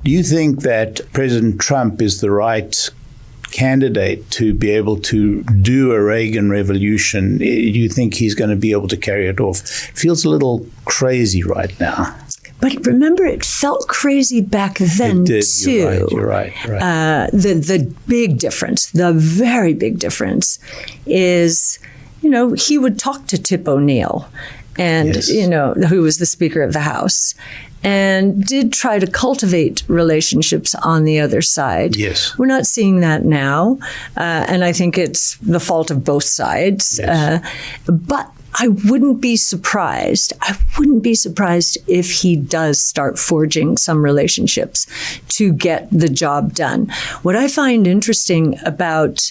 Do you think that President Trump is the right candidate to be able to do a Reagan revolution? Do you think he's going to be able to carry it off? It feels a little crazy right now. But remember, it felt crazy back then, it did. too. You're right. The big difference, the very big difference is, he would talk to Tip O'Neill, and, Yes. who was the Speaker of the House, and did try to cultivate relationships on the other side. Yes. We're not seeing that now, and I think it's the fault of both sides. Yes. But I wouldn't be surprised if he does start forging some relationships to get the job done. What I find interesting about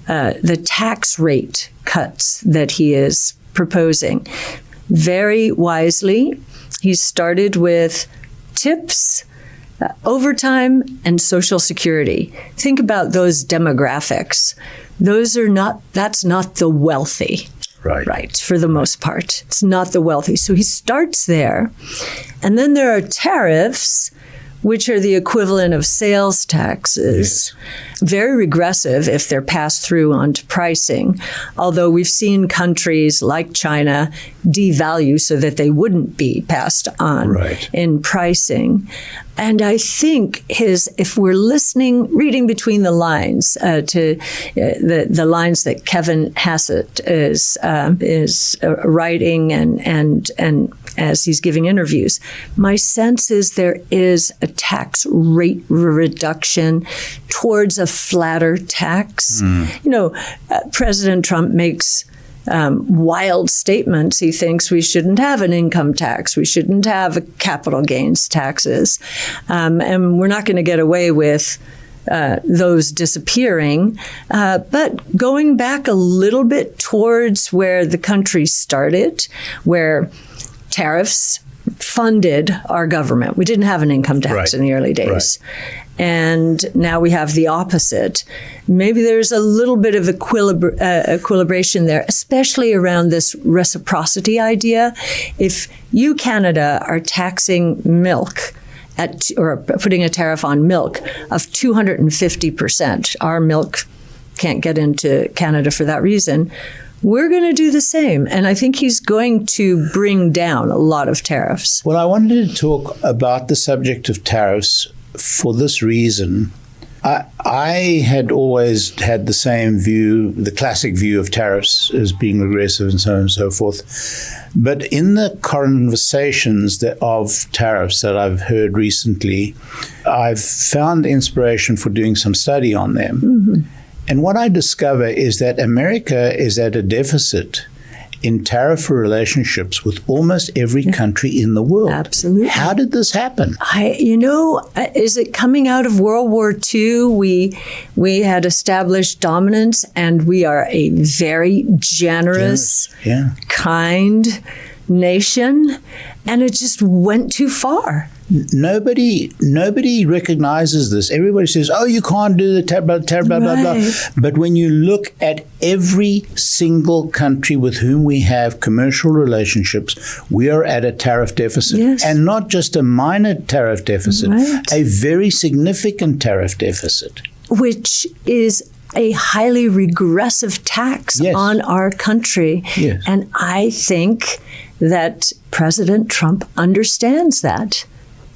the tax rate cuts that he is proposing, very wisely, he started with tips, overtime, and Social Security. Think about those demographics. That's not the wealthy. Right, for the most part. It's not the wealthy. So he starts there. And then there are tariffs, which are the equivalent of sales taxes. Yes. Very regressive if they're passed through onto pricing. Although we've seen countries like China devalue so that they wouldn't be passed on in pricing. And I think if we're reading between the lines to the lines that Kevin Hassett is writing and as he's giving interviews, my sense is there is a tax rate reduction towards a flatter tax. President Trump makes wild statements. He thinks we shouldn't have an income tax. We shouldn't have capital gains taxes. And we're not going to get away with those disappearing. But going back a little bit towards where the country started, where tariffs funded our government. We didn't have an income tax in the early days. And now we have the opposite. Maybe there's a little bit of equilibration there, especially around this reciprocity idea. If you, Canada, are taxing milk or putting a tariff on milk of 250%, our milk can't get into Canada for that reason, we're going to do the same. And I think he's going to bring down a lot of tariffs. Well, I wanted to talk about the subject of tariffs for this reason. I had always had the same view, the classic view of tariffs as being regressive and so on and so forth. But in the conversations of tariffs that I've heard recently, I've found inspiration for doing some study on them. Mm-hmm. And what I discover is that America is at a deficit in tariff relationships with almost every country in the world. Absolutely. How did this happen? Is it coming out of World War II? We had established dominance, and we are a very generous. Kind nation, and it just went too far. Nobody recognizes this. Everybody says, "Oh, you can't do the tariff, blah, blah, blah." But when you look at every single country with whom we have commercial relationships, we are at a tariff deficit. Yes. And not just a minor tariff deficit, a very significant tariff deficit. Which is a highly regressive tax on our country. Yes. And I think that President Trump understands that.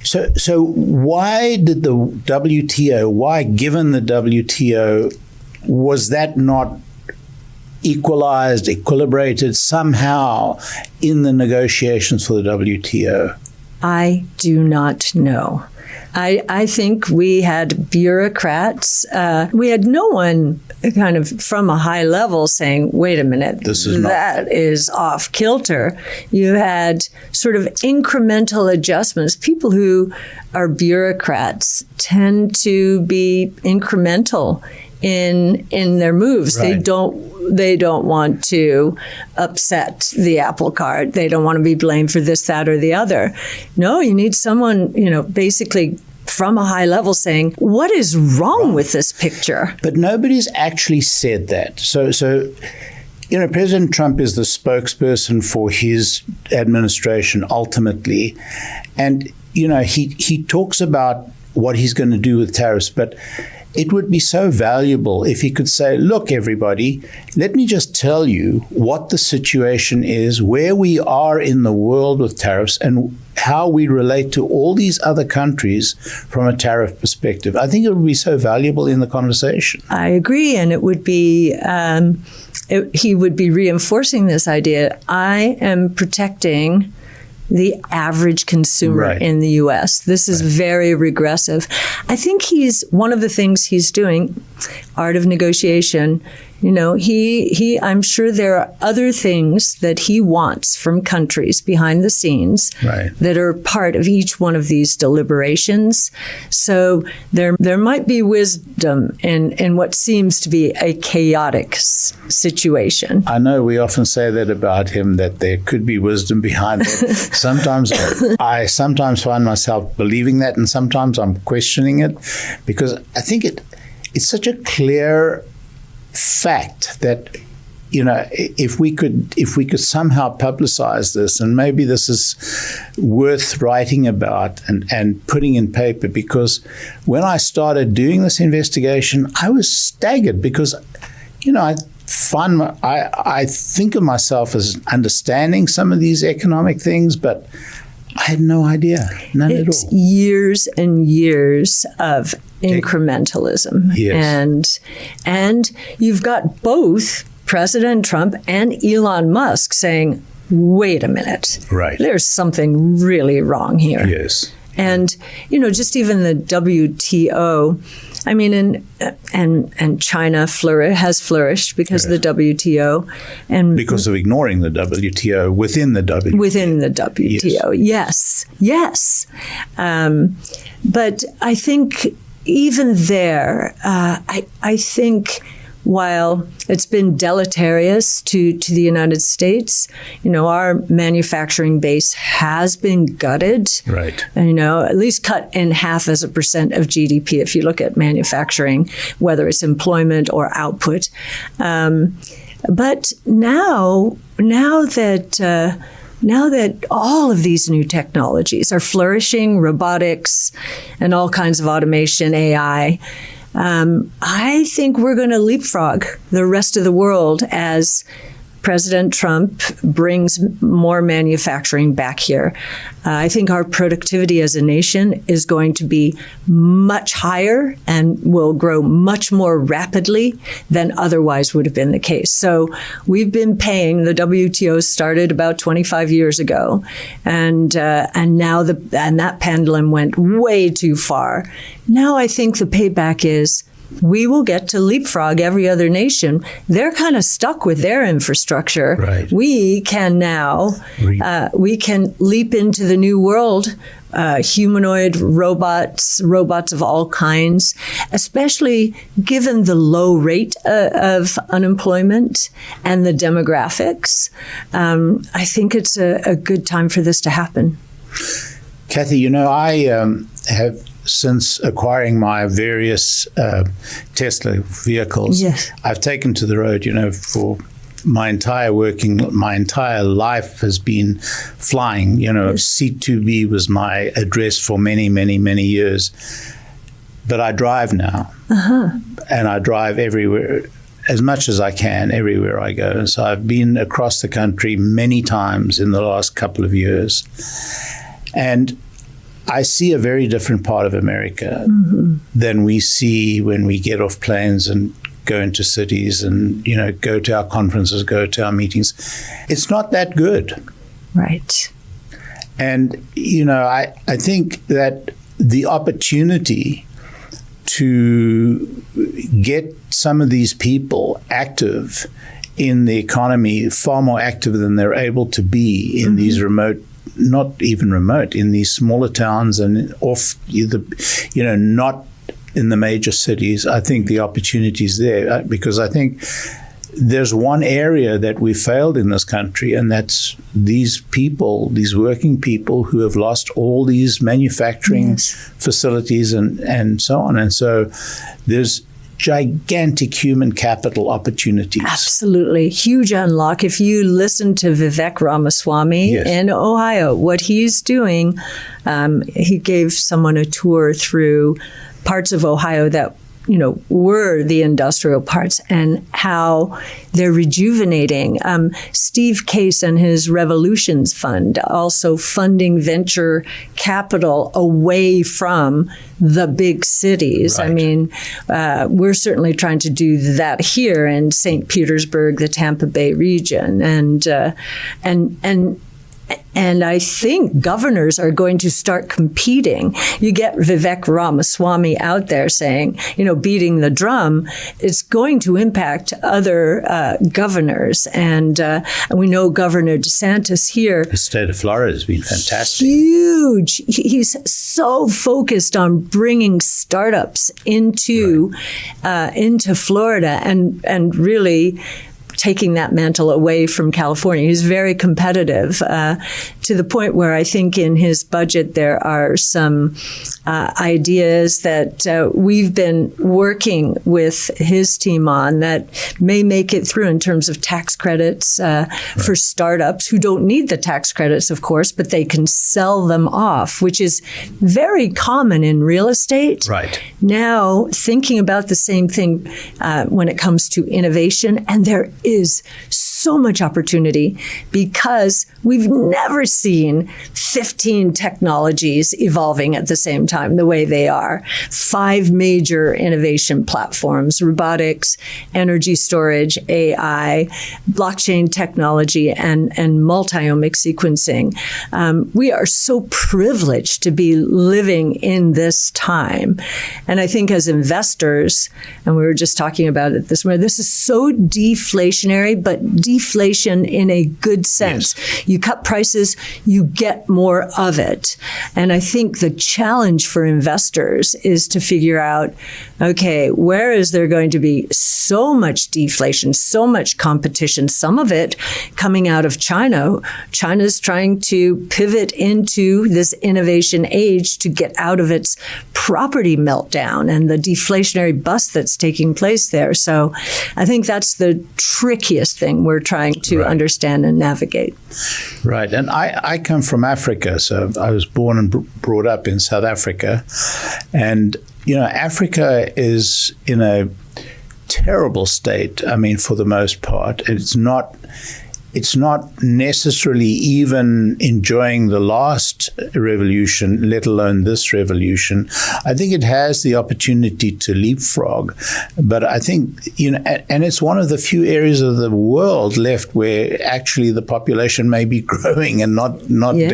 So why did the WTO, given the WTO, was that not equalized, equilibrated somehow in the negotiations for the WTO? I do not know. I think we had bureaucrats. We had no one kind of from a high level saying, wait a minute, that is off kilter. You had sort of incremental adjustments. People who are bureaucrats tend to be incremental in their moves. Right. They don't want to upset the apple cart. They don't want to be blamed for this, that, or the other. No, you need someone, basically from a high level saying, what is wrong with this picture? But nobody's actually said that. So President Trump is the spokesperson for his administration ultimately. And, he talks about what he's going to do with tariffs, but it would be so valuable if he could say, look, everybody, let me just tell you what the situation is, where we are in the world with tariffs, and how we relate to all these other countries from a tariff perspective. I think it would be so valuable in the conversation. I agree. And it would be, he would be reinforcing this idea. I am protecting the average consumer in the U.S. This is very regressive. I think one of the things he's doing, art of negotiation. I'm sure there are other things that he wants from countries behind the scenes that are part of each one of these deliberations. So there might be wisdom in what seems to be a chaotic situation. I know we often say that about him, that there could be wisdom behind it. I sometimes find myself believing that, and sometimes I'm questioning it, because I think it's such a clear fact that, if we could somehow publicize this, and maybe this is worth writing about and putting in paper, because when I started doing this investigation, I was staggered because, I think of myself as understanding some of these economic things, but I had no idea, none at all. It's years and years of incrementalism. Yes. And you've got both President Trump and Elon Musk saying, wait a minute. Right. There's something really wrong here. Yes. And, just even the WTO, I mean, and China has flourished because of the WTO. And because of ignoring the WTO within the WTO. Within the WTO, yes. But I think even there, I think while it's been deleterious to the United States, our manufacturing base has been gutted. Right. And, at least cut in half as a percent of GDP if you look at manufacturing, whether it's employment or output. But now that all of these new technologies are flourishing, robotics and all kinds of automation, AI, I think we're going to leapfrog the rest of the world as President Trump brings more manufacturing back here. I think our productivity as a nation is going to be much higher and will grow much more rapidly than otherwise would have been the case. So we've been paying. The WTO started about 25 years ago, and now that pendulum went way too far. Now I think the payback is, we will get to leapfrog every other nation. They're kind of stuck with their infrastructure. Right. We can now, we can leap into the new world, humanoid robots of all kinds, especially given the low rate of unemployment and the demographics. I think it's a good time for this to happen. Kathy, I have, since acquiring my various Tesla vehicles, I've taken to the road, for my entire life has been flying. C2B was my address for many, many, many years. But I drive now. And I drive everywhere, as much as I can, everywhere I go. And so I've been across the country many times in the last couple of years. And I see a very different part of America than we see when we get off planes and go into cities and, go to our conferences, go to our meetings. It's not that good. Right. And, I think that the opportunity to get some of these people active in the economy, far more active than they're able to be in these remote, not even remote, in these smaller towns and off not in the major cities. I think the opportunity is there, because I think there's one area that we failed in this country, and that's these people, these working people who have lost all these manufacturing facilities and so on. And so there's gigantic human capital opportunities. Absolutely. Huge unlock. If you listen to Vivek Ramaswamy in Ohio, what he's doing, he gave someone a tour through parts of Ohio that were the industrial parts and how they're rejuvenating. Steve Case and his Revolutions Fund also funding venture capital away from the big cities. Right. I mean, we're certainly trying to do that here in St. Petersburg, the Tampa Bay region, and I think governors are going to start competing. You get Vivek Ramaswamy out there saying, beating the drum. It's going to impact other governors. And we know Governor DeSantis here. The state of Florida has been fantastic. Huge. He's so focused on bringing startups into Florida and really taking that mantle away from California. He's very competitive to the point where I think in his budget there are some ideas that we've been working with his team on that may make it through in terms of tax credits for startups who don't need the tax credits, of course, but they can sell them off, which is very common in real estate. Right. Now, thinking about the same thing when it comes to innovation, and there is so much opportunity because we've never seen 15 technologies evolving at the same time the way they are. 5 major innovation platforms: robotics, energy storage, AI, blockchain technology, and multi-omic sequencing. We are so privileged to be living in this time. And I think as investors, and we were just talking about it this morning, this is so deflationary, but deflation in a good sense. Yes. You cut prices, you get more of it. And I think the challenge for investors is to figure out, okay, where is there going to be so much deflation, so much competition, some of it coming out of China. China's trying to pivot into this innovation age to get out of its property meltdown and the deflationary bust that's taking place there. So I think that's the trickiest thing we're trying to understand and navigate. Right. And I come from Africa, so I was born and brought up in South Africa. And, Africa is in a terrible state, I mean, for the most part. It's not necessarily even enjoying the last revolution, let alone this revolution. I think it has the opportunity to leapfrog. But I think, and it's one of the few areas of the world left where actually the population may be growing and not declining.